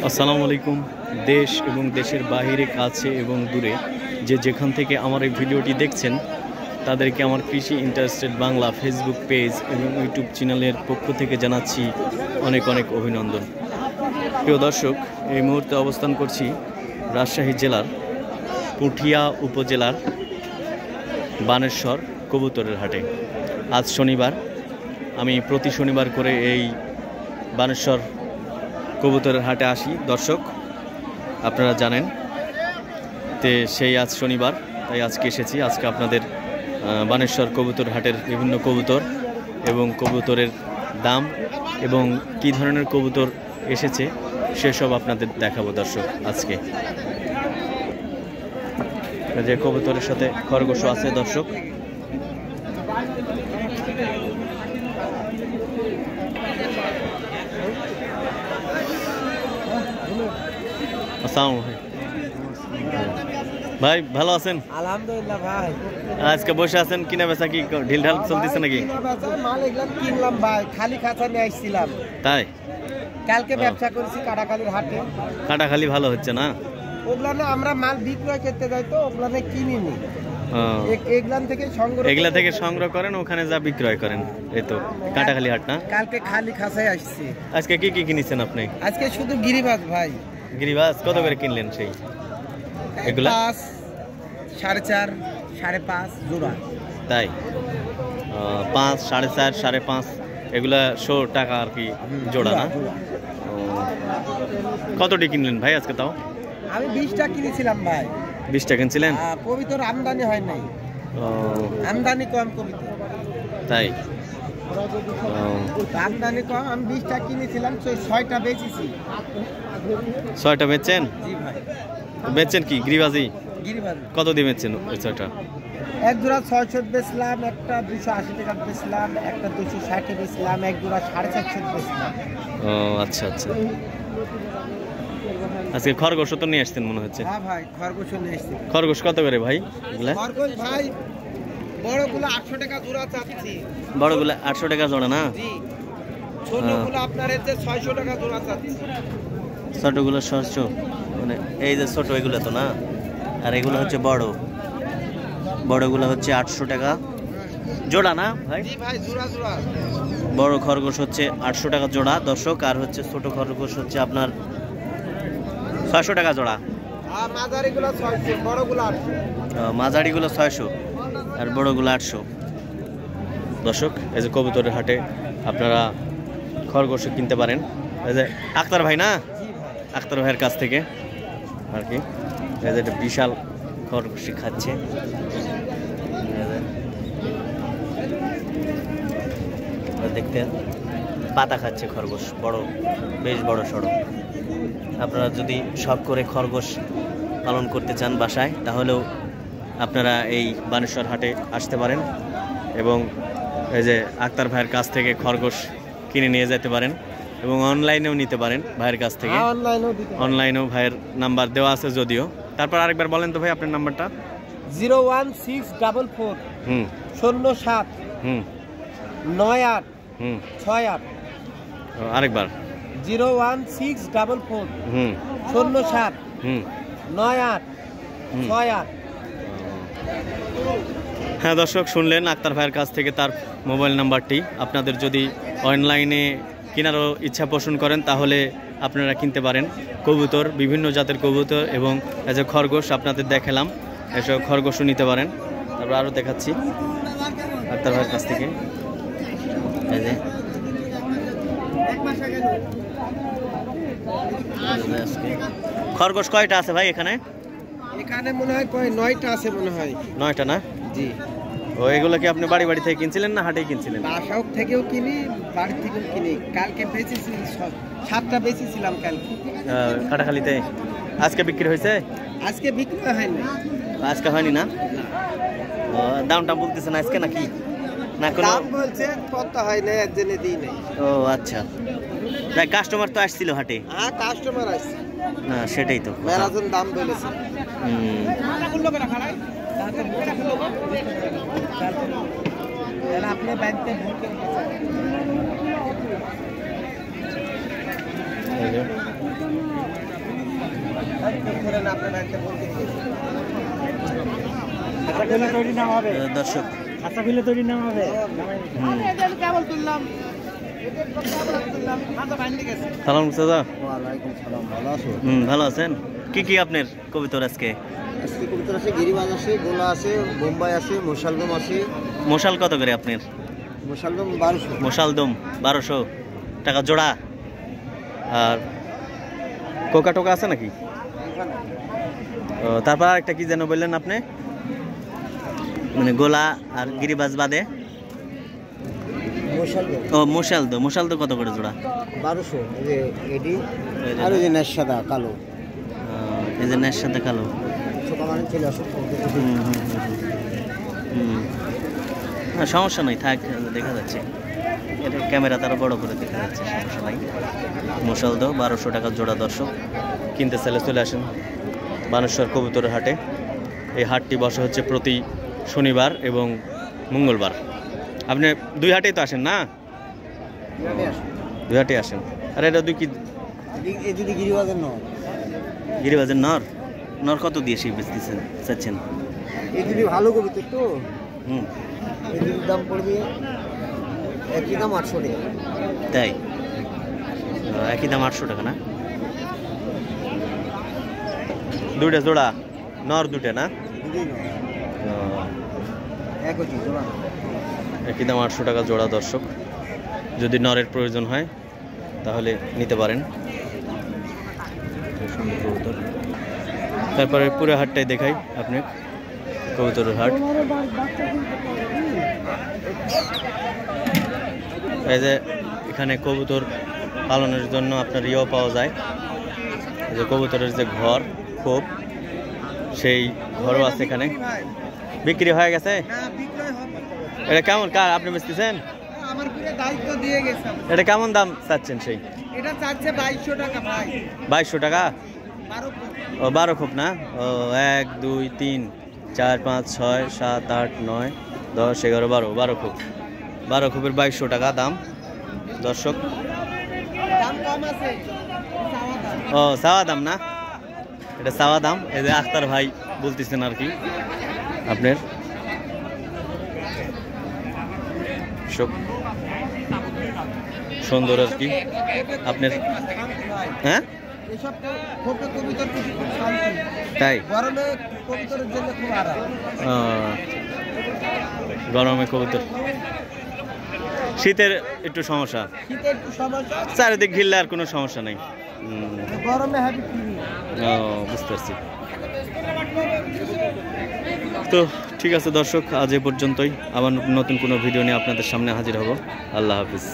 আসসালামু আলাইকুম। দেশ এবং দেশের বাইরে, কাছে এবং দূরে যে যেখান থেকে আমার এই ভিডিওটি দেখছেন তাদেরকে আমার কৃষি ইন্টারেস্টেড বাংলা ফেসবুক পেজ এবং ইউটিউব চ্যানেলের পক্ষ থেকে জানাচ্ছি অনেক অনেক অভিনন্দন। প্রিয় দর্শক, এই মুহূর্তে অবস্থান করছি রাজশাহী জেলার পুঠিয়া উপজেলার বানেশ্বর কবুতরের হাটে। আজ শনিবার। আমি প্রতি শনিবার করে এই বানেশ্বর কবুতরের হাটে আসি দর্শক, আপনারা জানেন। তে সেই আজ শনিবার, তাই আজকে এসেছি। আজকে আপনাদের বানেশ্বর কবুতর হাটের বিভিন্ন কবুতর এবং কবুতরের দাম এবং কী ধরনের কবুতর এসেছে সেসব আপনাদের দেখাবো দর্শক। আজকে যে কবুতরের সাথে খরগোশও আছে দর্শক। আসসালামু আলাইকুম ভাই, ভালো আছেন? আলহামদুলিল্লাহ ভাই। আজকে বসে আছেন, কিনা বেচা কি ঢিলঢাল চলতেছে নাকি? মাল এগুলো কিনলাম ভাই, খালি খাঁচা নিয়ে আসছিলাম। তাই কালকে ব্যবসা করেছি কাটাখালির হাটে। কাটাখালি ভালো হচ্ছে না? ওগুলা না আমরা মাল বিক্রয় করতে যাই তো ওগুলা না কিনিনি। এগুলা থেকে সংগ্রহ করেন, ওখানে যা বিক্রয় করেন। এই তো কাটাখালি হাট না? কালকে খালি খাঁচায় আসছি। আজকে কি কি কিনেছেন আপনি? আজকে শুধু গিরিবাজ ভাই। গিরিবাজ কত করে কিনলেন? সেই এগুলা 5, 4.5, 5.5 জোড়া। তাই 5, 4.5, 5.5 এগুলা 100 টাকা আর কি জোড়া না? কতটি কিনলেন ভাই আজকে? তাও আমি 20টা কিনেছিলাম ভাই। 20টা কিনছিলেন? কবিতর আমদানি হয় নাই, আমদানি কম কবিতর। তাই আমদানি কম। আমি 20টা কিনেছিলাম, 6টা বেচেছি। 6টা বেচছেন? জি ভাই। বেচছেন কি গিরিবাজি? গিরিবাজি কত দিয়ে বেচছেন ওই 6টা? এক জোড়া 600 বেচলাম, একটা 280 টাকা বেচলাম, একটা 260 বেচলাম, এক জোড়া 450 বেচলাম। ও আচ্ছা আচ্ছা। আজকে খরগোশ তো নিয়ে আসছেন মনে হচ্ছে? হ্যাঁ ভাই, খরগোশ নিয়ে আসছি। খরগোশ কত করে ভাই এগুলা? খরগোশ ভাই বড়গুলো 800 টাকা জোড়া চাচ্ছি। বড়গুলো 800 টাকা জোড়া না? জি। ছোটগুলো আপনার হচ্ছে 600 টাকা জোড়া চাচ্ছি। ছোটগুলো 600, মানে এই যে ছোট এগুলো তো না, আর এগুলো হচ্ছে বড়। বড়গুলো হচ্ছে 800 টাকা জোড়া না ভাই? জি ভাই, জোড়া জোড়া। বড় খরগোশ হচ্ছে 800 টাকা জোড়া দর্শক, আর হচ্ছে ছোট খরগোশ হচ্ছে আপনার 600 টাকা জোড়া। আর মাঝারিগুলো 600, বড়গুলো 800। মাঝারিগুলো 600 আর বড়গুলো 800 দর্শক। এই যে কবুতরের হাটে আপনারা খরগোশ কিনতে পারেন। এই যে আক্তার ভাই না? আক্তার ভাইয়ের কাছ থেকে আর কি। এই যে একটা বিশাল খরগোশ খাচ্ছে, দেখতে পাতা খাচ্ছে খরগোশ, বড়, বেশ বড় সড়ো। আপনারা যদি শখ করে খরগোশ পালন করতে চান বাসায়, তাহলেও আপনারা এই বানেশ্বর হাটে আসতে পারেন এবং এই যে আক্তার ভাইয়ের কাছ থেকে খরগোশ কিনে নিয়ে যেতে পারেন এবং অনলাইনেও নিতে পারেন ভাইয়ের কাছ থেকে। অনলাইনেও ভাইয়ের নাম্বার দেওয়া আছে যদিও। তারপর আরেকবার বলেন তো ভাই আপনার নাম্বারটা। 01644 07 98 68। আরেকবার 01644 07 98 68। হ্যাঁ দর্শক, শুনলেন আক্তার ভাইয়ের কাছ থেকে তার মোবাইল নাম্বারটি। আপনাদের যদি অনলাইনে কেনারও ইচ্ছা পোষণ করেন তাহলে আপনারা কিনতে পারেন কবুতর, বিভিন্ন জাতের কবুতর এবং এই যে খরগোশ আপনাদের দেখালাম, এসব খরগোশও নিতে পারেন। তারপর আরও দেখাচ্ছি আক্তার ভাইয়ের কাছ থেকে। এই যে খরগোশ কয়টা আছে ভাই এখানে? এখানে মনে হয় 9টা আছে মনে হয়। 9টা না? জি। ও এগুলো কি আপনি বাড়ি থেকে কিনছিলেন না হাটেই কিনছিলেন? বাসাও থেকেও কিনি, বাড়ি থেকেও কিনি। কালকে বেচেছি, 7টা বেচেছিলাম কালকে কাটাখালিতে। আজকে বিক্রি হয়েছে? আজকে বিক্রি হয়নি। আজকে হয়নি না? দামটা বলতেছেন আজকে নাকি? না কোনো দাম বলছে, কত হয় না, একজনে দিই নাই। ও আচ্ছা। তাই কাস্টমার তো আসছিল হাটে? হ্যাঁ, কাস্টমার আসছে। না সেটাই তো, মেরাজন দাম বলেছে। আপনি ব্যাংকে ভোট দর্শক সালাম চাচা, ভালো আছেন? কি কি আপনার কবিতর আজকে? কবুতর আছে, গিরিবাজ আছে, গোলা আছে, বোম্বাই আছে, মশালদম আছে। মশাল কত করে আপনার? মশালদম 1200। মশালদম 1200 টাকা জোড়া। আর কোকা টোকা আছে নাকি? তারপর একটা কি যেন বললেন আপনি, মানে গোলা আর গিরিবাজ বাদে? ও মশালদো, মশালদো কত করে জোড়া? 1200। আর ওই যে নেশাদা কালো, এই যে নেশ সাথে কালো। হ্যাঁ সমস্যা নাই, থাক, দেখা যাচ্ছে। এটা ক্যামেরা তারা বড় করে দেখা যাচ্ছে, সমস্যা নাই। মশালদো 1200 টাকা জোড়া। দর্শক কিনতে চাইলে চলে আসেন বানেশ্বর কবুতরের হাটে। এই হাটটি বসে হচ্ছে প্রতি শনিবার এবং মঙ্গলবার। আপনি দুই হাটেই তো আসেন না? দুই হাটে আসেন। আর এটা দুই কি গিরিবাজের নর? গিরিবাজের নর। নর কত দিয়ে সেই বেচতেছেন চাচ্ছেন? এই যদি ভালো কবুতর তো এই দাম পড়বে একই দাম 800 টাকা। তাই? একই দাম 800 টাকা না? দুইটা জোড়া নর, দুটো না? একই দাম 800 টাকা জোড়া। দর্শক যদি নরের প্রয়োজন হয় তাহলে নিতে পারেন। তারপরে পুরো হাটটাই দেখাই আপনি, কবুতরের হাট। এই যে এখানে কবুতর পালনের জন্য আপনার ইয়েও পাওয়া যায়, এই যে কবুতরের যে ঘর, খোপ, সেই ঘরও আছে এখানে। বিক্রি হয়ে গেছে? এটা কেমন কার আপনি বেচতেছেন? এটা কেমন দাম চাচ্ছেন? সেই এটা চাচ্ছে 2200 টাকা ভাই। 2200 টাকা? 12 ও 12 খোপ না? ও 1 2 3 4 5 6 7 8 9 10 11 12 12 খোপ। 12 খোপের 2200 টাকা দাম। দর্শক দাম কম আছে, ও চাওয়া দাম না? এটা চাওয়া দাম। এই যে আখতার ভাই বলতেছেন আর কি আপনার। সুন্দর আর কি আপনার। হ্যাঁ তাই? গরমে কবুতর, শীতের একটু সমস্যা, চারিদিক ঘিরলে আর কোনো সমস্যা নেই। বুঝতে পারছি। তো ঠিক আছে দর্শক, আজ এ পর্যন্তই। আবার নতুন কোনো ভিডিও নিয়ে আপনাদের সামনে হাজির হব। আল্লাহ হাফিজ।